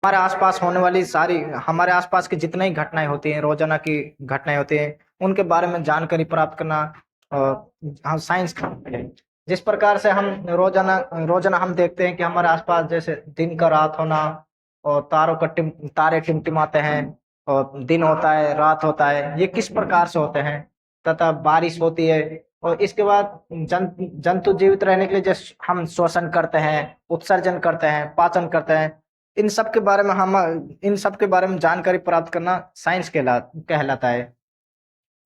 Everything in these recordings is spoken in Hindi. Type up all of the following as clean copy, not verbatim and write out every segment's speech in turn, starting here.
हमारे आसपास होने वाली सारी, हमारे आसपास की जितनी ही घटनाएं होती हैं, रोजाना की घटनाएं होती हैं, उनके बारे में जानकारी प्राप्त करना हम साइंस का है। जिस प्रकार से हम रोजाना रोजाना हम देखते हैं कि हमारे आसपास जैसे दिन का रात होना, और तारे टिमटिमाते हैं, और दिन होता है रात होता है, ये किस प्रकार से होते हैं, तथा बारिश होती है। और इसके बाद जंतु जीवित रहने के लिए जैसे हम श्वसन करते हैं, उत्सर्जन करते हैं, पाचन करते हैं, इन सब के बारे में हम इन सब के बारे में जानकारी प्राप्त करना साइंस कहलाता है।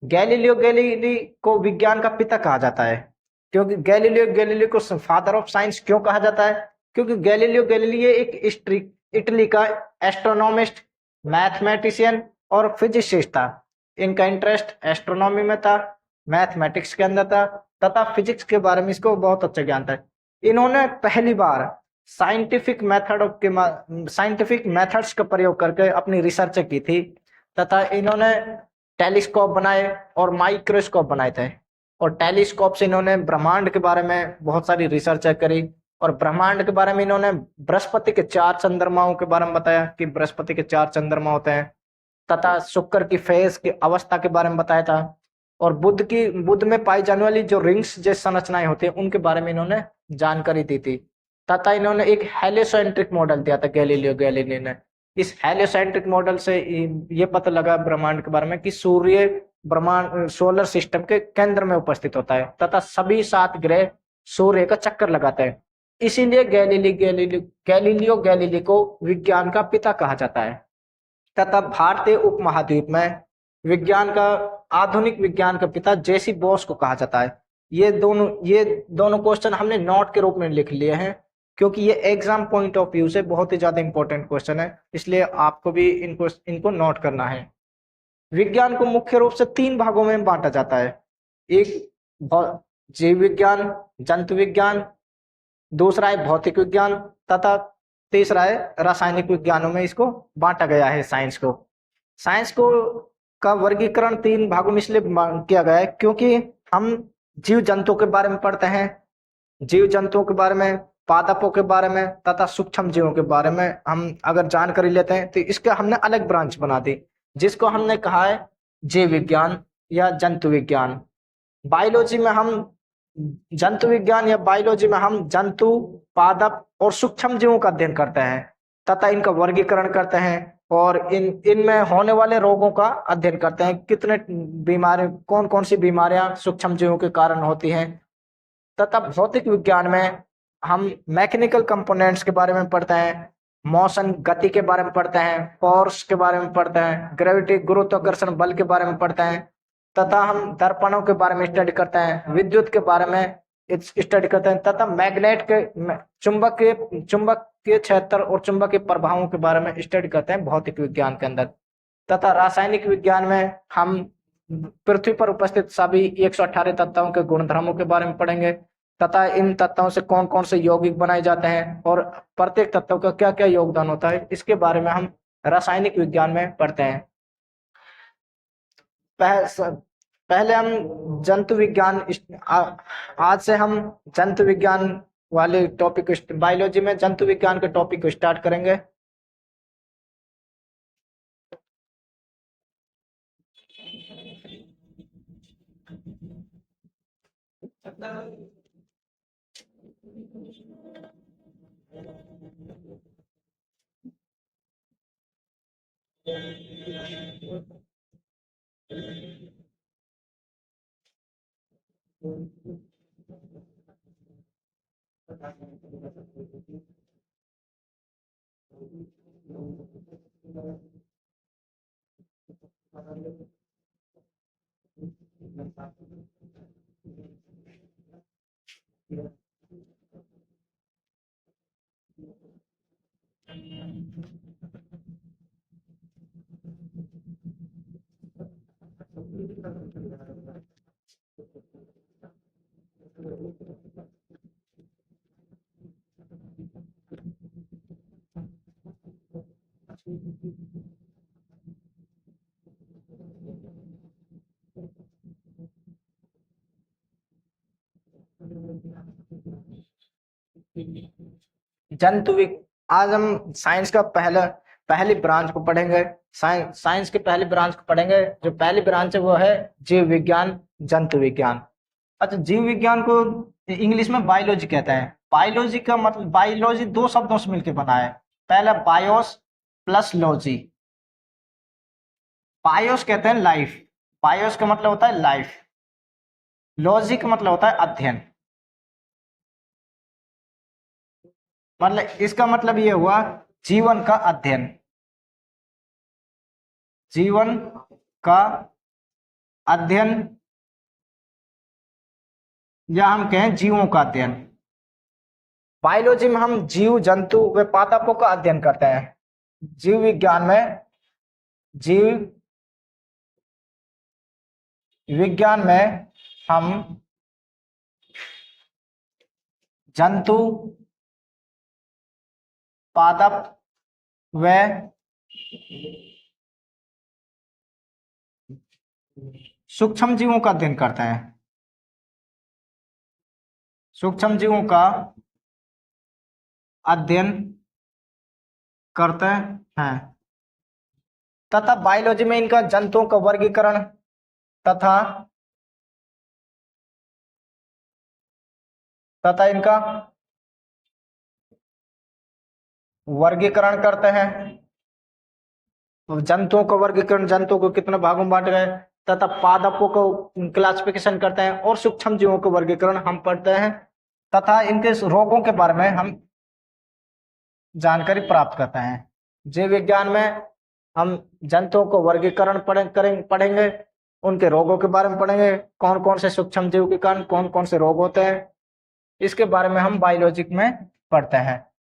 गैलीलियो गैलीली को विज्ञान का पिता कहा जाता है। क्योंकि गैलीलियो गैलीली को फादर ऑफ साइंस क्यों कहा जाता है? क्योंकि गैलीलियो गैलीली एक इटली का एस्ट्रोनॉमिस्ट, मैथमेटिशियन और फिजिसिस्ट था। इनका इंटरेस्ट एस्ट्रोनॉमी में था, मैथमेटिक्स के अंदर था, तथा फिजिक्स के बारे में इसको बहुत अच्छा ज्ञान था। इन्होंने पहली बार साइंटिफिक मेथड्स का प्रयोग करके अपनी रिसर्च की थी, तथा इन्होंने टेलीस्कोप बनाए और माइक्रोस्कोप बनाए थे। और टेलीस्कोप से इन्होंने ब्रह्मांड के बारे में बहुत सारी रिसर्च करी, और ब्रह्मांड के बारे में इन्होंने बृहस्पति के 4 चंद्रमाओं के बारे में बताया कि बृहस्पति के 4 चंद्रमा होते हैं, तथा शुक्र की फेज की अवस्था के बारे में बताया था। और बुध में पाई जाने वाली जो रिंग्स जैसी संरचनाएं होती है उनके बारे में इन्होंने जानकारी दी थी। तथा इन्होंने एक हेलियोसेंट्रिक मॉडल दिया था गैलीलियो गैलीली ने। इस हेलियोसेंट्रिक मॉडल से ये पता लगा ब्रह्मांड के बारे में कि सूर्य ब्रह्मांड सोलर सिस्टम के केंद्र में उपस्थित होता है, तथा सभी 7 ग्रह सूर्य का चक्कर लगाते हैं। इसीलिए गैलीलियो गैलीली को विज्ञान का पिता कहा जाता है। तथा भारतीय उपमहाद्वीप में विज्ञान का आधुनिक विज्ञान का पिता जेसी बोस को कहा जाता है। ये दोनों क्वेश्चन हमने नोट के रूप में लिख लिए हैं, क्योंकि ये एग्जाम पॉइंट ऑफ व्यू से बहुत ही ज्यादा इंपॉर्टेंट क्वेश्चन है, इसलिए आपको भी इनको नोट करना है। विज्ञान को मुख्य रूप से 3 भागों में बांटा जाता है। एक जीव विज्ञान, जंतु विज्ञान, दूसरा है भौतिक विज्ञान, तथा तीसरा है रासायनिक विज्ञानों में इसको बांटा गया है साइंस को का वर्गीकरण 3 भागों में इसलिए किया गया है क्योंकि हम जीव जंतुओं के बारे में पढ़ते हैं, जीव जंतुओं के बारे में, पादपों के बारे में, तथा सूक्ष्म जीवों के बारे में हम अगर जानकारी लेते हैं तो इसका हमने अलग ब्रांच बना दी, जिसको हमने कहा है जीव विज्ञान या जंतु विज्ञान। बायोलॉजी में हम जंतु विज्ञान या बायोलॉजी में हम जंतु, पादप और सूक्ष्म जीवों का अध्ययन करते हैं, तथा इनका वर्गीकरण करते हैं, और इनमें होने वाले रोगों का अध्ययन करते हैं, कितने बीमारी, कौन कौन सी बीमारियां सूक्ष्म जीवों के कारण होती हैं। तथा भौतिक विज्ञान में हम मैकेनिकल कंपोनेंट्स के बारे में पढ़ते हैं, मोशन गति के बारे में पढ़ते हैं, फोर्स के बारे में पढ़ते हैं, ग्रेविटी गुरुत्वाकर्षण बल के बारे में पढ़ते हैं, तथा हम दर्पणों के बारे में स्टडी करते हैं, विद्युत के बारे में स्टडी करते हैं, तथा चुंबकीय क्षेत्र और चुंबकीय प्रभावों के बारे में स्टडी करते हैं भौतिक विज्ञान के अंदर। तथा रासायनिक विज्ञान में हम पृथ्वी पर उपस्थित सभी 118 तत्वों के गुणधर्मों के बारे में पढ़ेंगे, तथा इन तत्वों से कौन कौन से यौगिक बनाए जाते हैं और प्रत्येक तत्व का क्या क्या योगदान होता है, इसके बारे में हम रासायनिक विज्ञान में पढ़ते हैं। पहले हम जंतु विज्ञान आज से हम जंतु विज्ञान वाले टॉपिक, बायोलॉजी में जंतु विज्ञान के टॉपिक को स्टार्ट करेंगे। जंतु विग आज हम साइंस का पहला पहली ब्रांच को पढ़ेंगे, साइंस की पहली ब्रांच को पढ़ेंगे। जो पहली ब्रांच है वो है जीव विज्ञान, जंतु विज्ञान। अच्छा, जीव विज्ञान को इंग्लिश में बायोलॉजी कहते हैं। बायोलॉजी का मतलब, बायोलॉजी दो शब्दों से मिलकर बना है। पहला बायोस प्लस लॉजी। बायोस कहते हैं लाइफ, बायोस का मतलब होता है लाइफ, लॉजी का मतलब होता है अध्ययन। मतलब इसका मतलब ये हुआ जीवन का अध्ययन, जीवन का अध्ययन, या हम कहें जीवों का अध्ययन। बायोलॉजी में हम जीव जंतु व पादपों का अध्ययन करते हैं। जीव विज्ञान में, जीव विज्ञान में हम जंतु, पादप व सूक्ष्म जीवों का अध्ययन करते हैं, सूक्ष्म जीवों का अध्ययन करते हैं। तथा बायोलॉजी में इनका जंतुओं का वर्गीकरण तथा इनका वर्गीकरण करते हैं। तो जंतुओं का वर्गीकरण, जंतुओं को कितने भागों में बांटे गए, तथा पादपों को क्लासिफिकेशन करते हैं, और सूक्ष्म जीवों का वर्गीकरण हम पढ़ते हैं, तथा इनके रोगों के बारे में हम जानकारी प्राप्त करते हैं। जीव विज्ञान में हम जंतुओं को वर्गीकरण पढ़ेंगे, उनके रोगों के बारे में पढ़ेंगे, कौन कौन से सूक्ष्म जीव के कारण कौन कौन से रोग होते हैं, इसके बारे में हम बायोलॉजी में पढ़ते हैं।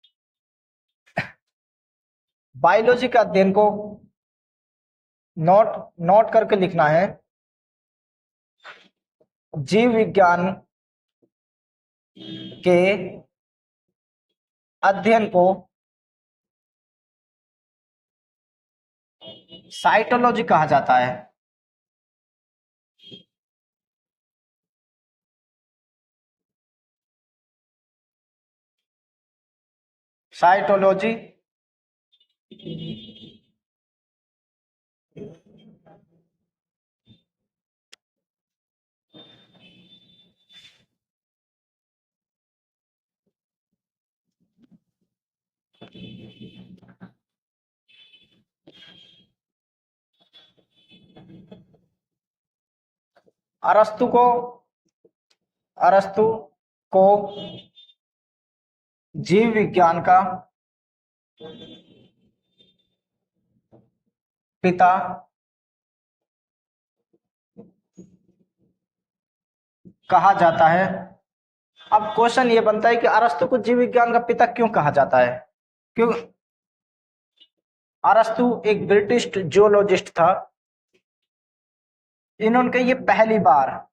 बायोलॉजी के अध्ययन को नोट नोट करके लिखना है। जीव विज्ञान के अध्ययन को साइटोलॉजी कहा जाता है। साइटोलॉजी अरस्तु को जीव विज्ञान का पिता कहा जाता है। अब क्वेश्चन ये बनता है कि अरस्तु को जीव विज्ञान का पिता क्यों कहा जाता है? क्यों? अरस्तु एक ब्रिटिश जियोलॉजिस्ट था। इन्होंने ये पहली बार,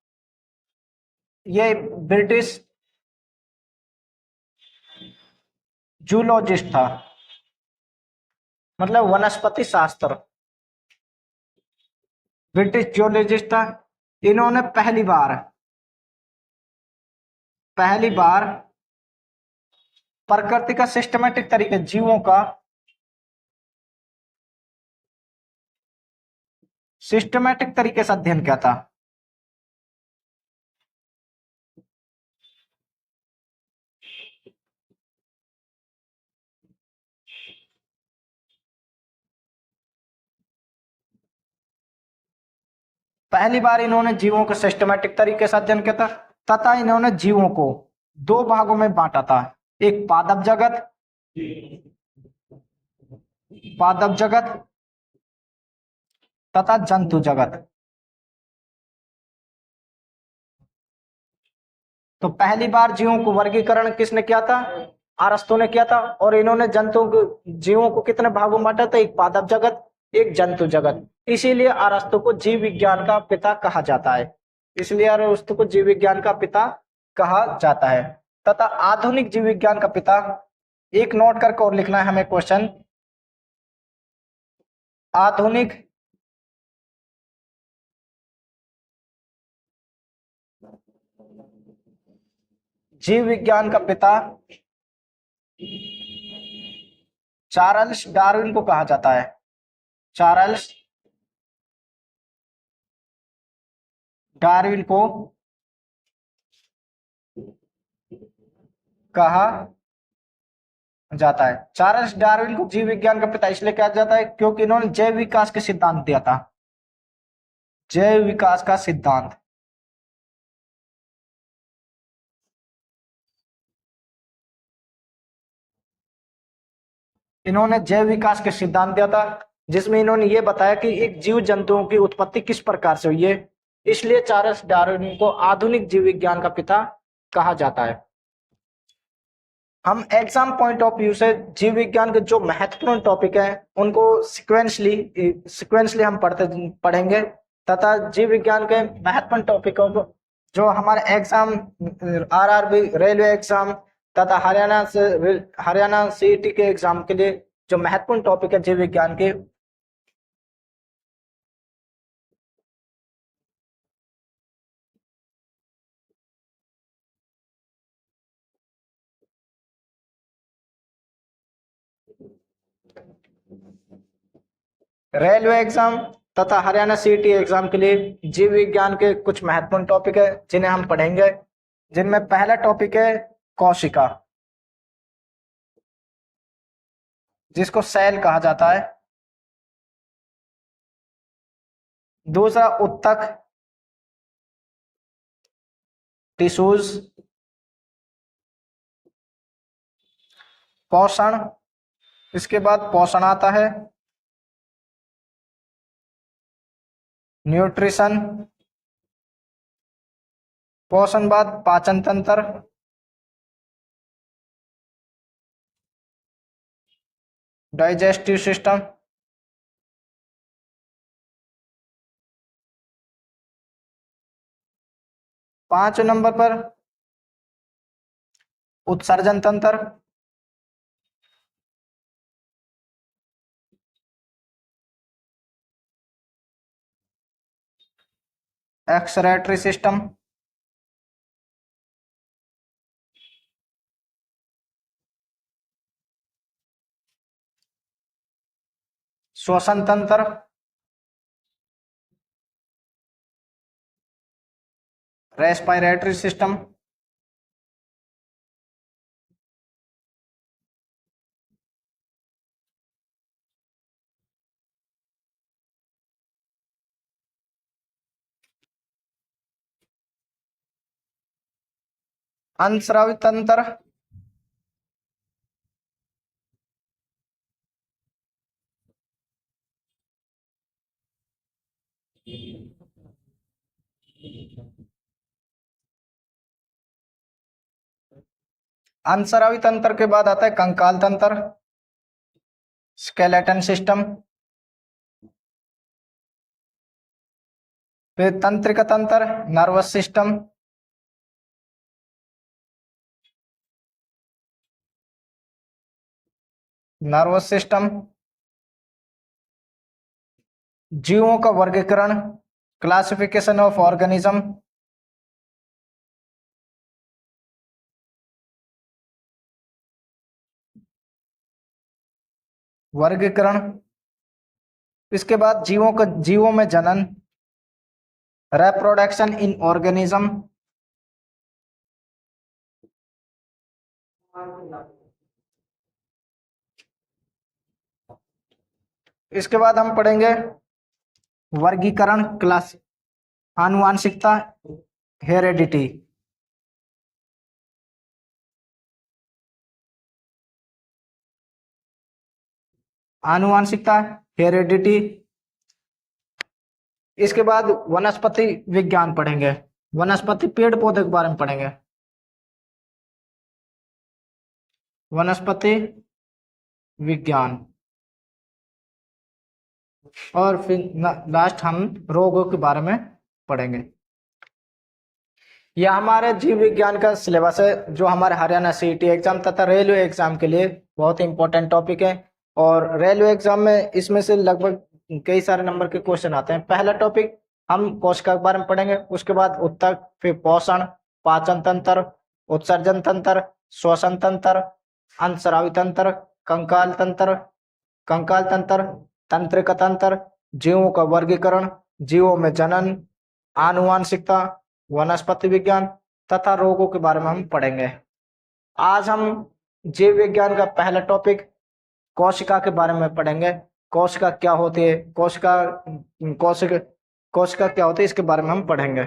ये ब्रिटिश जूलॉजिस्ट था, मतलब वनस्पति शास्त्र, ब्रिटिश जियोलॉजिस्ट था। इन्होंने पहली बार प्रकृति का सिस्टमेटिक तरीके, जीवों का सिस्टमेटिक तरीके से अध्ययन किया था। पहली बार इन्होंने जीवों को सिस्टमेटिक तरीके से अध्ययन किया था, तथा इन्होंने जीवों को दो भागों में बांटा था। एक पादप जगत तथा जंतु जगत। तो पहली बार जीवों को वर्गीकरण किसने किया था? अरस्तु ने किया था। और इन्होंने जंतुओं को, जीवों को कितने भागों में बांटा था? एक पादप जगत, एक जंतु जगत। इसीलिए अरस्तु को जीव विज्ञान का पिता कहा जाता है। इसलिए अरस्तु को जीव विज्ञान का पिता कहा जाता है। तथा आधुनिक जीव विज्ञान का पिता, एक नोट करके और लिखना है हमें क्वेश्चन, आधुनिक जीव विज्ञान का पिता चार्ल्स डार्विन को कहा जाता है? चार्ल्स डार्विन को कहा जाता है। चार्ल्स डार्विन को जीव विज्ञान का पिता इसलिए कहा जाता है क्योंकि इन्होंने जैव विकास के सिद्धांत दिया था। जैव विकास का सिद्धांत। इन्होंने जैव विकास के सिद्धांत दिया था जिसमें इन्होंने ये बताया कि एक जीव जंतुओं की उत्पत्ति किस प्रकार से हुई है, इसलिए चार्ल्स डार्विन को आधुनिक जीव विज्ञान का पिता कहा जाता है। हम एग्जाम पॉइंट ऑफ व्यू से जीव विज्ञान के जो महत्वपूर्ण टॉपिक हैं उनको सिक्वेंसली हम पढ़ेंगे तथा जीव विज्ञान के महत्वपूर्ण टॉपिकों को जो हमारे एग्जाम आरआरबी रेलवे एग्जाम तथा हरियाणा सीईटी के एग्जाम के लिए जो महत्वपूर्ण टॉपिक है जीव विज्ञान के, रेलवे एग्जाम तथा हरियाणा सीईटी एग्जाम के लिए जीव विज्ञान के कुछ महत्वपूर्ण टॉपिक है जिन्हें हम पढ़ेंगे, जिनमें पहला टॉपिक है कोशिका, जिसको सेल कहा जाता है। दूसरा उत्तक, टिश्यूज। पोषण, इसके बाद पोषण आता है, न्यूट्रिशन। पोषण बाद पाचन तंत्र, डाइजेस्टिव सिस्टम। पांच नंबर पर उत्सर्जन तंत्र। Excretory system. श्वसन तंत्र। Respiratory system. अंतस्रावी तंत्र। अंतस्रावी तंत्र के बाद आता है कंकाल तंत्र, स्केलेटन सिस्टम। फिर तंत्रिका तंत्र, नर्वस सिस्टम। Nervous system. जीवों का वर्गीकरण, क्लासिफिकेशन ऑफ ऑर्गेनिज्म। वर्गीकरण। इसके बाद जीवों में जनन, रिप्रोडक्शन इन ऑर्गेनिज्म। इसके बाद हम पढ़ेंगे वर्गीकरण, क्लास, आनुवांशिकता, हेरेडिटी। आनुवांशिकता, हेरेडिटी। इसके बाद वनस्पति विज्ञान पढ़ेंगे, वनस्पति पेड़ पौधे के बारे में पढ़ेंगे, वनस्पति विज्ञान। और फिर लास्ट हम रोगों के बारे में पढ़ेंगे। यह हमारे जीव विज्ञान का सिलेबस है जो हमारे हरियाणा सीईटी एग्जाम तथा रेलवे एग्जाम के लिए बहुत ही इंपॉर्टेंट टॉपिक है। और रेलवे एग्जाम में इसमें से लगभग कई सारे नंबर के क्वेश्चन आते हैं। पहला टॉपिक हम कोशिका के बारे में पढ़ेंगे, उसके बाद उत्तक, फिर पोषण, पाचन तंत्र, उत्सर्जन तंत्र, श्वसन तंत्र, अंतस्रावी तंत्र, कंकाल तंत्र, कंकाल तंत्र, तंत्रिका तंत्र, जीवों का वर्गीकरण, जीवों में जनन, आनुवांशिकता, वनस्पति विज्ञान तथा रोगों के बारे में हम पढ़ेंगे। आज हम जीव विज्ञान का पहला टॉपिक कोशिका के बारे में पढ़ेंगे। कोशिका क्या होती है, कोशिका कोशिका क्या होती है, इसके बारे में हम पढ़ेंगे।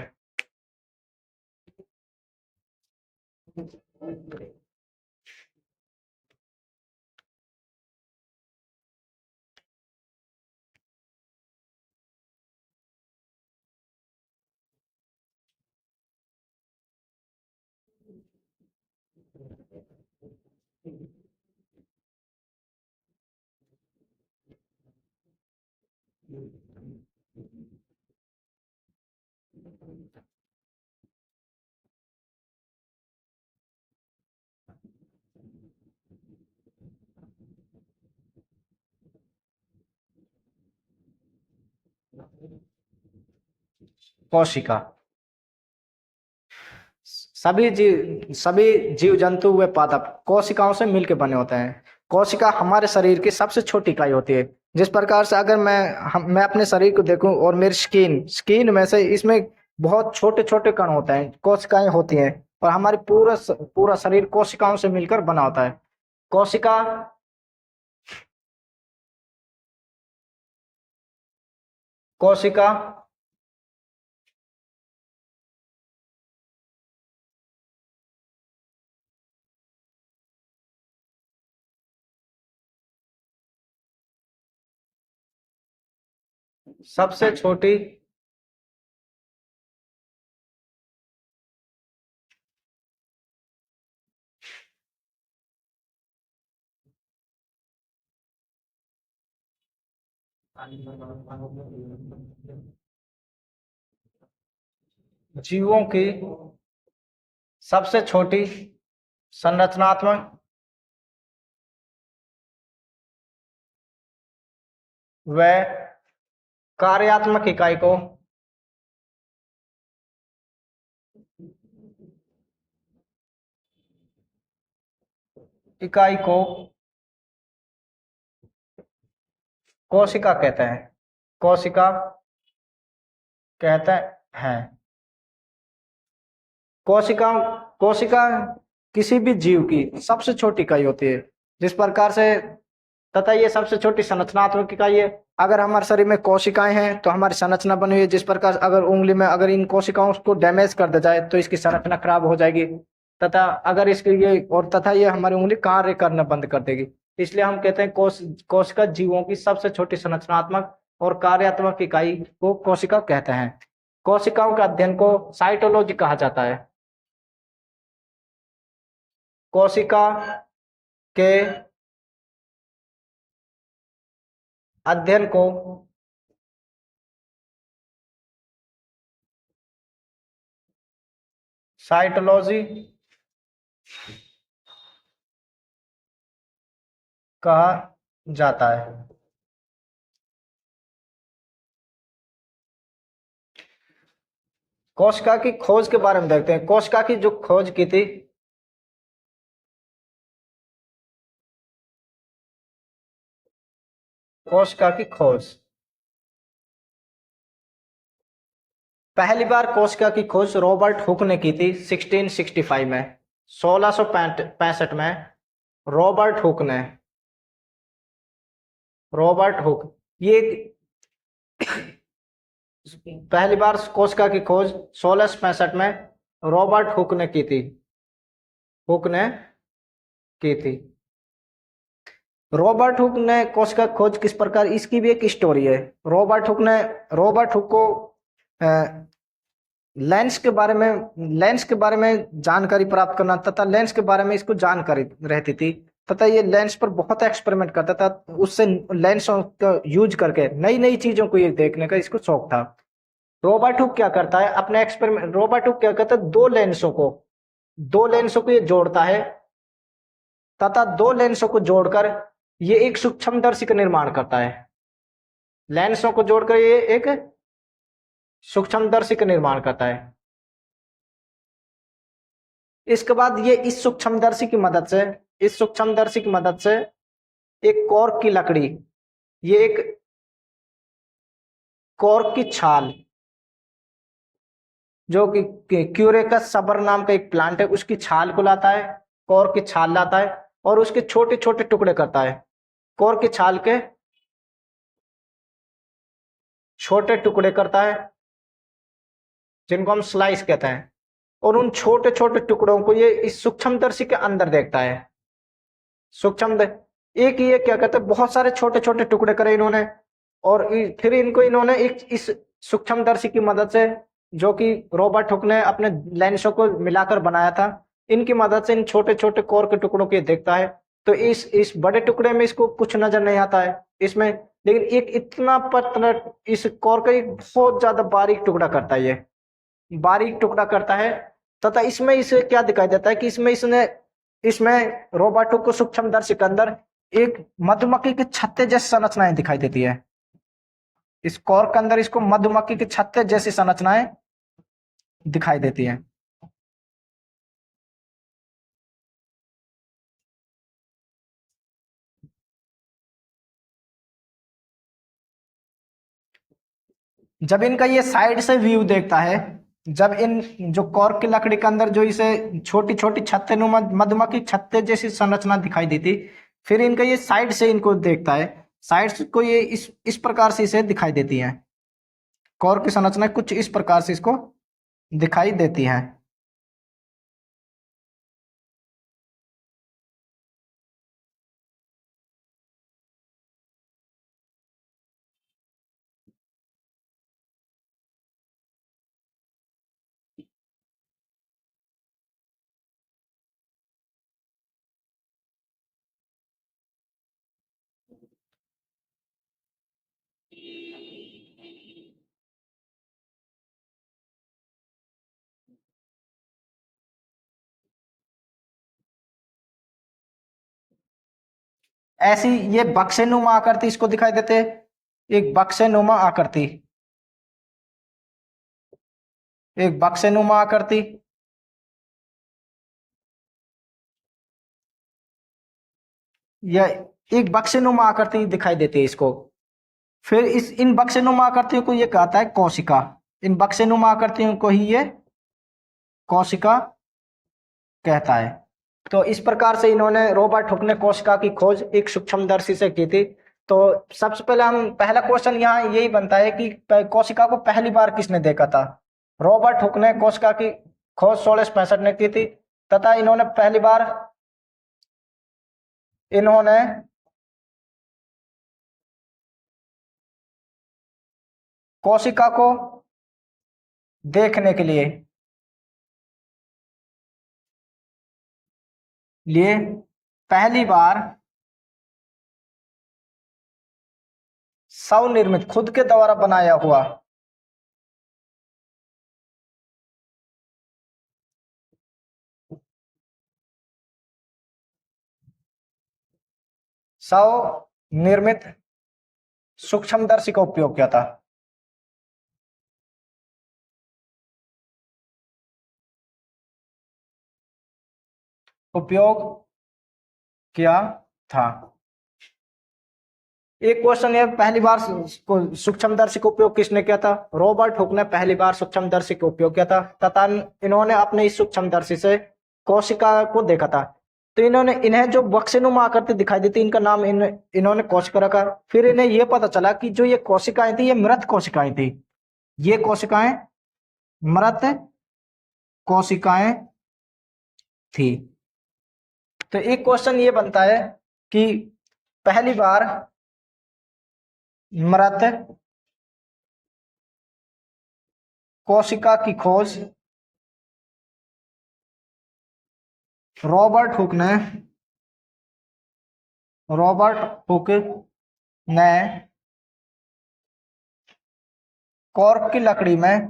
कोशिका सभी जीव जंतु व पादप कोशिकाओं से मिलकर बने होते हैं। कोशिका हमारे शरीर की सबसे छोटी इकाई होती है। जिस प्रकार से अगर मैं अपने शरीर को देखूं और मेरी स्किन में से इसमें बहुत छोटे छोटे कण होते हैं, कोशिकाएं होती हैं, और हमारी पूरा शरीर कोशिकाओं से मिलकर बना होता है। कोशिका कोशिका सबसे छोटी जीवों की सबसे छोटी संरचनात्मक व कार्यात्मक इकाई को कोशिका कहते हैं। कोशिका कहते हैं। कोशिका किसी भी जीव की सबसे छोटी इकाई होती है। जिस प्रकार से तथा ये सबसे छोटी संरचनात्मक इकाई है। अगर हमारे शरीर में कोशिकाएं हैं तो हमारी संरचना बनी हुई है। जिस प्रकार अगर उंगली में अगर इन कोशिकाओं को डैमेज कर दिया जाए तो इसकी संरचना खराब हो जाएगी, तथा अगर इसके ये हमारी उंगली कार्य करना बंद कर देगी। इसलिए हम कहते हैं कोशिका जीवों की सबसे छोटी संरचनात्मक और कार्यात्मक इकाई को कोशिका कहते हैं। कोशिकाओं के अध्ययन को साइटोलॉजी कहा जाता है। कोशिका के अध्ययन को साइटोलॉजी कहा जाता है। कोशिका की खोज के बारे में देखते हैं। कोशिका की जो खोज की थी, कोशिका की खोज पहली बार कोशिका की खोज रॉबर्ट हुक ने की थी 1665 में। 1665 में रॉबर्ट हुक ये पहली बार कोशिका की खोज 1665 में रॉबर्ट हुक ने की थी। रॉबर्ट हुक ने कोशिका खोज किस प्रकार, इसकी भी एक स्टोरी है। रॉबर्ट हुक को लेंस के बारे में जानकारी प्राप्त करना तथा लेंस के बारे में इसको जानकारी रहती थी, तथा ये लेंस पर बहुत एक्सपेरिमेंट करता था। उससे लेंस का यूज करके नई नई चीजों को ये देखने का इसको शौक था। रॉबर्ट हुक क्या करता है, अपने एक्सपेरिमेंट रॉबर्ट हुक क्या करता है, दो लेंसों को ये जोड़ता है, तथा दो लेंसों को जोड़कर ये एक सूक्ष्मदर्शी का निर्माण करता है। लेंसों को जोड़कर ये एक सूक्ष्मदर्शी का निर्माण करता है। इसके बाद ये इस सूक्ष्मदर्शी की मदद से एक कॉर्क की लकड़ी, ये एक कॉर्क की छाल, जो कि क्यूरेकस सबर नाम का एक प्लांट है, उसकी छाल को लाता है, कॉर्क की छाल लाता है और उसके छोटे छोटे टुकड़े करता है। कॉर्क की छाल के छोटे टुकड़े करता है जिनको हम स्लाइस कहते हैं, और उन छोटे छोटे टुकड़ों को ये इस सूक्ष्मदर्शी के अंदर देखता है। सूक्ष्म एक ये क्या कहते हैं, बहुत सारे छोटे छोटे टुकड़े करे इन्होंने, और फिर इनको इन्होंने एक इस सूक्ष्मदर्शी की मदद से, जो कि रॉबर्ट हुक ने अपने लेंसों को मिलाकर बनाया था, इनकी मदद से इन छोटे छोटे कोर के टुकड़ों को देखता है। तो इस बड़े टुकड़े में इसको कुछ नजर नहीं आता है इसमें, लेकिन एक इतना पतला इस कोर का एक बहुत ज्यादा बारीक टुकड़ा करता है, ये बारीक टुकड़ा करता है। तथा इसमें इसे क्या दिखाई देता है कि इसमें रोबोटो को सूक्ष्मदर्शी के अंदर एक मधुमक्खी के छत्ते जैसी संरचनाएं दिखाई देती है। इस कोर के अंदर इसको मधुमक्खी के छत्ते जैसी संरचनाएं दिखाई देती हैं। जब इनका ये साइड से व्यू देखता है, जब इन जो कॉर्क की लकड़ी के अंदर जो इसे छोटी छोटी छत्ते नुमा मधुमक्खी छत्ते जैसी संरचना दिखाई दी थी, फिर इनका ये साइड से इनको देखता है, साइड से को ये इस प्रकार से इसे दिखाई देती है। कॉर्क की संरचना कुछ इस प्रकार से इसको दिखाई देती है। ऐसी ये बक्सेनुमा आकृति इसको दिखाई देते, एक बक्सेनुमा आकृति, एक बक्सेनुमा आकृति, या एक बक्सेनुमा आकृति दिखाई देती है इसको। फिर इन बक्सेनुमा आकृतियों को ये कहता है कोशिका, इन बक्सेनुमा आकृतियों को ही ये कोशिका कहता है। तो इस प्रकार से इन्होंने रॉबर्ट हुक ने कोशिका की खोज एक सूक्ष्मदर्शी से की थी। तो सबसे पहले हम पहला क्वेश्चन यहाँ यही बनता है कि कोशिका को पहली बार किसने देखा था। रॉबर्ट हुक ने कोशिका की खोज 1665 में की थी, तथा इन्होंने कोशिका को देखने के लिए पहली बार स्वनिर्मित खुद के द्वारा बनाया हुआ स्वनिर्मित सूक्ष्मदर्शी का उपयोग किया था। उपयोग किया था। एक क्वेश्चन ये, पहली बार सूक्ष्मदर्शी का उपयोग किसने किया था। रॉबर्ट हुक ने पहली बार सूक्ष्मदर्शी का उपयोग किया था, तथा इन्होंने अपने इस सूक्ष्मदर्शी से कोशिका को देखा था। तो इन्हें जो बक्सेनुमा आकृति दिखाई दी थी, इनका नाम इन्होंने कोशिका रखा। फिर इन्हें यह पता चला कि जो ये कोशिकाएं थी, ये मृत कोशिकाएं थी, ये कोशिकाएं मृत कोशिकाएं थी। तो एक क्वेश्चन ये बनता है कि पहली बार मृत कोशिका की खोज रॉबर्ट हुक ने कॉर्क की लकड़ी में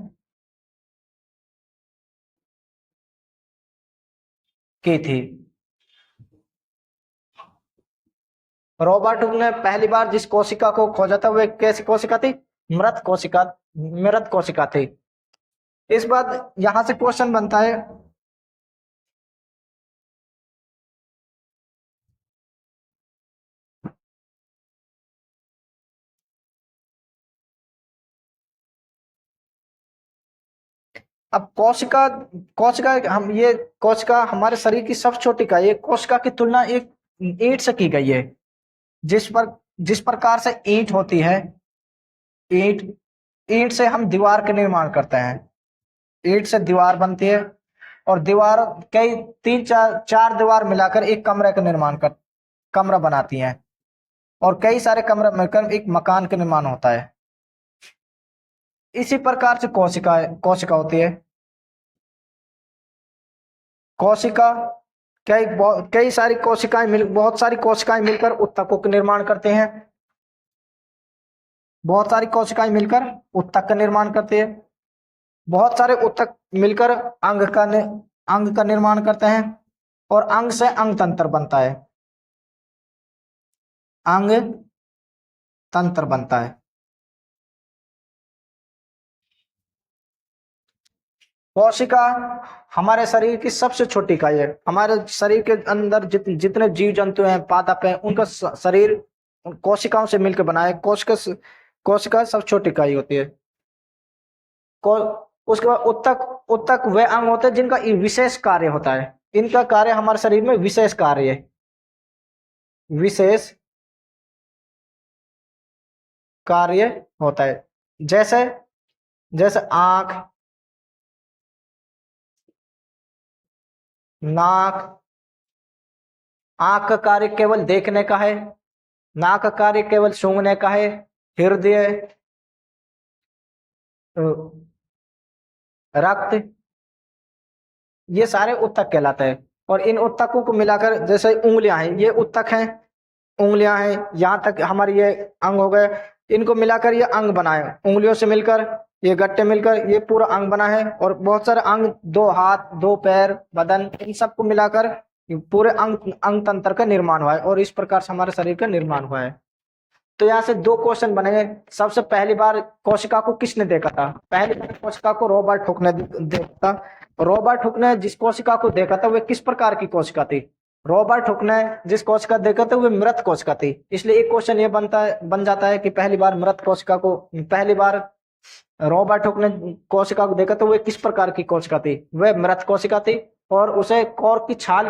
की थी। रॉबर्ट हुक ने पहली बार जिस कोशिका को खोजा था, वह कैसी कोशिका थी। मृत कोशिका थी। इस बात यहां से क्वेश्चन बनता है, अब कोशिका, कोशिका हम ये कोशिका हमारे शरीर की सबसे छोटी इकाई है। कोशिका की तुलना एक ईंट से की गई है। जिस प्रकार से ईंट होती है, ईंट ईंट से हम दीवार का निर्माण करते हैं। ईंट से दीवार बनती है, और दीवार कई तीन चार चार दीवार मिलाकर एक कमरे का निर्माण कर कमरा बनाती हैं, और कई सारे कमरे मिलकर एक मकान का निर्माण होता है। इसी प्रकार से कोशिका होती है। कोशिका बहुत सारी कोशिकाएं मिलकर ऊतकों का निर्माण करते हैं। बहुत सारी कोशिकाएं मिलकर ऊतक का निर्माण करती है। बहुत सारे ऊतक मिलकर अंग का निर्माण करते हैं, और अंग से अंग तंत्र बनता है। अंग तंत्र बनता है। कोशिका हमारे शरीर की सबसे छोटी इकाई है। हमारे शरीर के अंदर जितने जीव जंतु हैं, पादप हैं, उनका शरीर कोशिकाओं से मिलकर बना है। कोशिका सबसे छोटी इकाई होती है। को उसके बाद उत्तक उत्तक वे अंग होते हैं जिनका विशेष कार्य होता है। इनका कार्य हमारे शरीर में विशेष कार्य है। विशेष कार्य होता है, जैसे जैसे आंख, नाक। आंख का कार्य केवल देखने का है, नाक का कार्य केवल सूंघने का है। हृदय, रक्त, ये सारे उत्तक कहलाते हैं। और इन उत्तकों को मिलाकर, जैसे उंगलियां हैं, ये उत्तक हैं, उंगलियां हैं, यहाँ तक हमारे ये अंग हो गए। इनको मिलाकर ये अंग बनाए। उंगलियों से मिलकर, ये गट्टे मिलकर ये पूरा अंग बना है। और बहुत सारे अंग, दो हाथ, दो पैर, बदन, इन सबको मिलाकर ये पूरे अंग तंत्र का निर्माण हुआ है। और इस प्रकार से हमारे शरीर का निर्माण हुआ है। तो यहाँ से दो क्वेश्चन बनेंगे। सबसे पहली बार कोशिका को किसने देखा था? पहली बार कोशिका को रॉबर्ट हुक ने देखा था। रॉबर्ट हुक ने जिस कोशिका को देखा था, वह किस प्रकार की कोशिका थी? रॉबर्ट हुक ने जिस कोशिका देखा था, वह मृत कोशिका थी। इसलिए एक क्वेश्चन ये बन जाता है कि पहली बार रॉबर्ट हुक ने कोशिका को देखा तो वह किस प्रकार की कोशिका थी? वह मृत कोशिका थी, और उसे कोर की छाल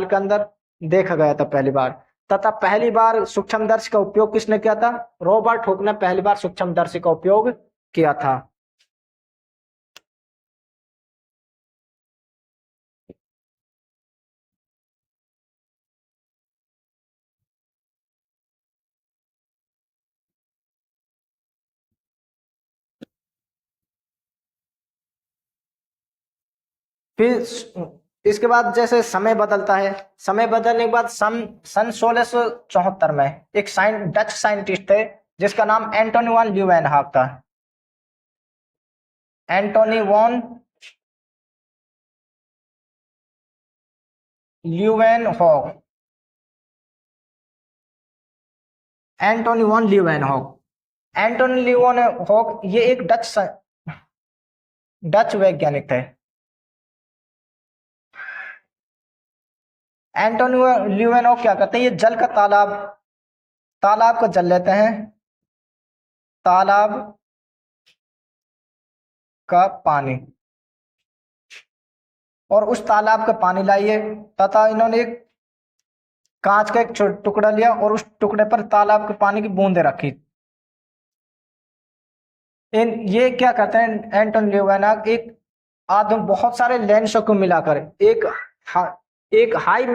के अंदर देखा गया था पहली बार। तथा पहली बार सूक्ष्मदर्शी का उपयोग किसने किया था? रॉबर्ट हुक ने पहली बार सूक्ष्मदर्शी का उपयोग किया था। फिर इसके बाद जैसे समय बदलता है, समय बदलने के बाद सन 1674 में एक डच साइंटिस्ट थे जिसका नाम एंटोनी वॉन ल्यूवेनहॉक था। Antonie van Leeuwenhoek. Antonie van Leeuwenhoek. Antonie Leeuwenhoek ये एक डच वैज्ञानिक थे। एंटोनी ल्यूवेनहॉक क्या करते हैं? ये जल का तालाब का जल लेते हैं, तालाब का पानी, और उस तालाब का पानी लाइए, तथा इन्होंने एक कांच का एक टुकड़ा लिया, और उस टुकड़े पर तालाब के पानी की बूंदें रखी। ये क्या करते हैं एंटोनी ल्यूवेनहॉक? बहुत सारे लेंसों को मिलाकर एक हाई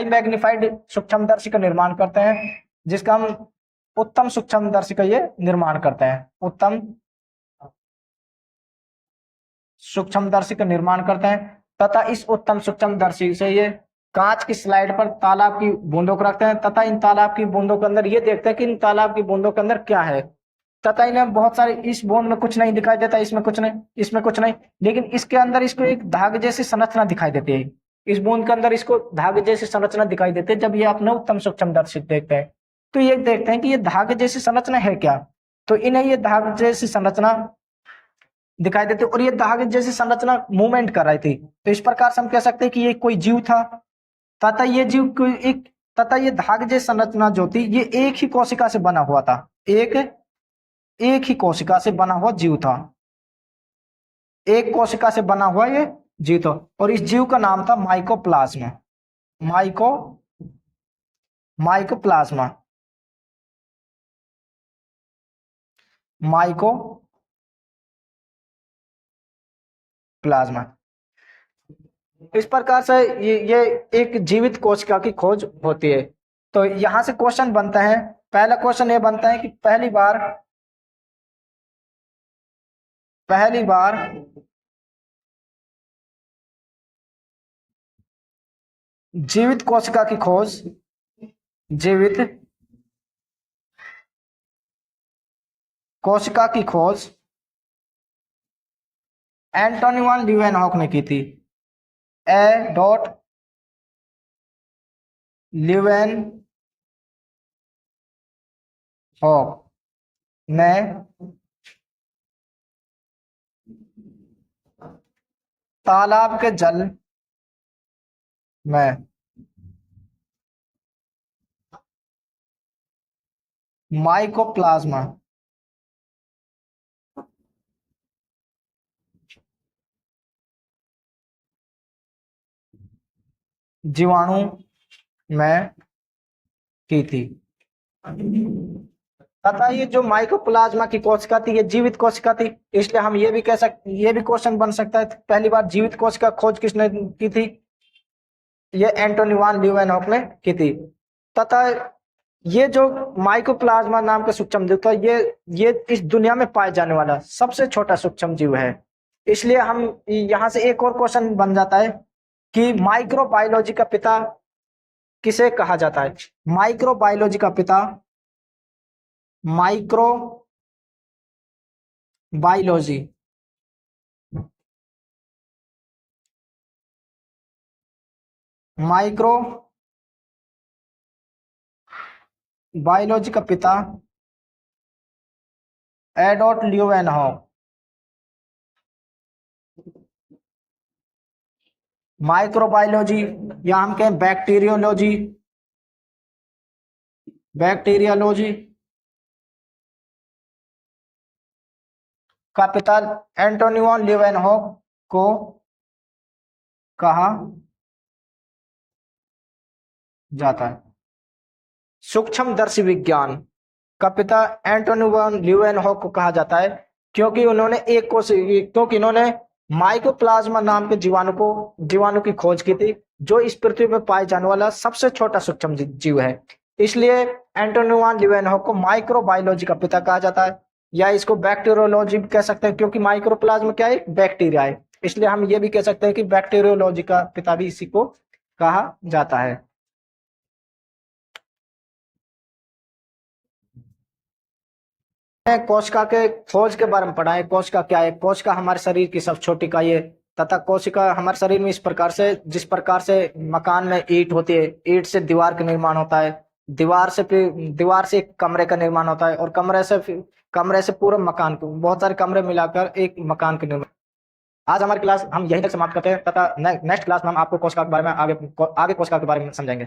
मैग्निफाइड सूक्ष्मदर्शी का निर्माण करते हैं, जिसका हम उत्तम सूक्ष्मदर्शी का ये निर्माण करते हैं। उत्तम सूक्ष्मदर्शी का निर्माण करते हैं, तथा इस उत्तम सूक्ष्मदर्शी से ये कांच की स्लाइड पर तालाब की बूंदों को रखते हैं, तथा इन तालाब की बूंदों के अंदर ये देखते हैं कि इन तालाब की बूंदों के अंदर क्या है। तथा इन्हें बहुत सारे, इस बूंद में कुछ नहीं दिखाई देता, इसमें कुछ नहीं, इसमें कुछ नहीं, लेकिन इसके अंदर इसको एक धागे जैसी संरचना दिखाई देती है। इस बूंद के अंदर इसको धागे जैसी संरचना दिखाई देती है। जब ये अपने उत्तम सूक्ष्मदर्शी देखते हैं, तो ये देखते हैं कि ये धागे जैसी संरचना है क्या। तो इन्हें ये धागे जैसी संरचना दिखाई देती, और ये धागे जैसी संरचना मूवमेंट कर रही थी। तो इस प्रकार से हम कह सकते हैं कि ये कोई जीव था, तथा ये जीव कोई एक तथा ये धागे जैसी संरचना जो थी, ये एक ही कोशिका से बना हुआ था। एक ही कोशिका से बना हुआ जीव था। एक कोशिका से बना हुआ ये जीव था, और इस जीव का नाम था माइकोप्लाज्मा। Micro mycoplasma mycoplasma. इस प्रकार से ये एक जीवित कोशिका की खोज होती है। तो यहां से क्वेश्चन बनता है, पहला क्वेश्चन ये बनता है कि पहली बार जीवित कोशिका की खोज, जीवित कोशिका की खोज एंटोनी वान ल्यूवेनहॉक ने की थी। ए डॉट ल्यूवेनहॉक ने तालाब के जल में माइकोप्लाज्मा जीवाणु में की थी। तथा ये जो माइकोप्लाज्मा की कोशिका थी ये जीवित कोशिका थी, इसलिए हम ये भी कह सकते, ये भी क्वेश्चन बन सकता है पहली बार जीवित कोशिका खोज किसने की थी, ये एंटोनी वान ल्यूवेनहॉक ने की थी। तथा ये जो माइकोप्लाज्मा नाम का सूक्ष्म जीव था ये इस दुनिया में पाए जाने वाला सबसे छोटा सूक्ष्म जीव है। इसलिए हम यहाँ से एक और क्वेश्चन बन जाता है कि माइक्रोबायोलॉजी का पिता किसे कहा जाता है। माइक्रोबायोलॉजी का पिता, माइक्रोबायोलॉजी माइक्रोबायोलॉजी का पिता एडॉट ल्यूवेनहॉक। माइक्रोबायोलॉजी या हम कहें बैक्टीरियोलॉजी, बैक्टीरियोलॉजी का पिता एंटोनी वान ल्यूवेनहॉक को कहा जाता है। सूक्ष्मदर्शी विज्ञान का पिता एंटोनी वान ल्यूवेनहॉक को कहा जाता है क्योंकि इन्होंने माइकोप्लाज्मा नाम के जीवाणु की खोज की थी, जो इस पृथ्वी पर पाए जाने वाला सबसे छोटा सूक्ष्म जीव है। इसलिए एंटोनी वान ल्यूवेनहॉक को माइक्रोबायोलॉजी का पिता कहा जाता है, या इसको बैक्टीरियोलॉजी भी कह सकते हैं क्योंकि माइक्रोप्लाज्मा क्या है, बैक्टीरिया है। इसलिए हम ये भी कह सकते हैं कि बैक्टीरियोलॉजी का पिता भी इसी को कहा जाता है। कोशिका के खोज के बारे में पढ़ा है। कोशिका क्या है? कोशिका हमारे शरीर की सबसे छोटी इकाई है, तथा कोशिका हमारे शरीर में जिस प्रकार से मकान में ईंट होती है, ईंट से दीवार का निर्माण होता है, दीवार से एक कमरे का निर्माण होता है, और कमरे से पूरा मकान को, बहुत सारे कमरे मिलाकर एक मकान का निर्माण। आज हमारी क्लास हम यहीं तक समाप्त करते हैं, तथा नेक्स्ट क्लास में हम आपको कोशिका के बारे में आगे कोशिका के बारे में समझाएंगे।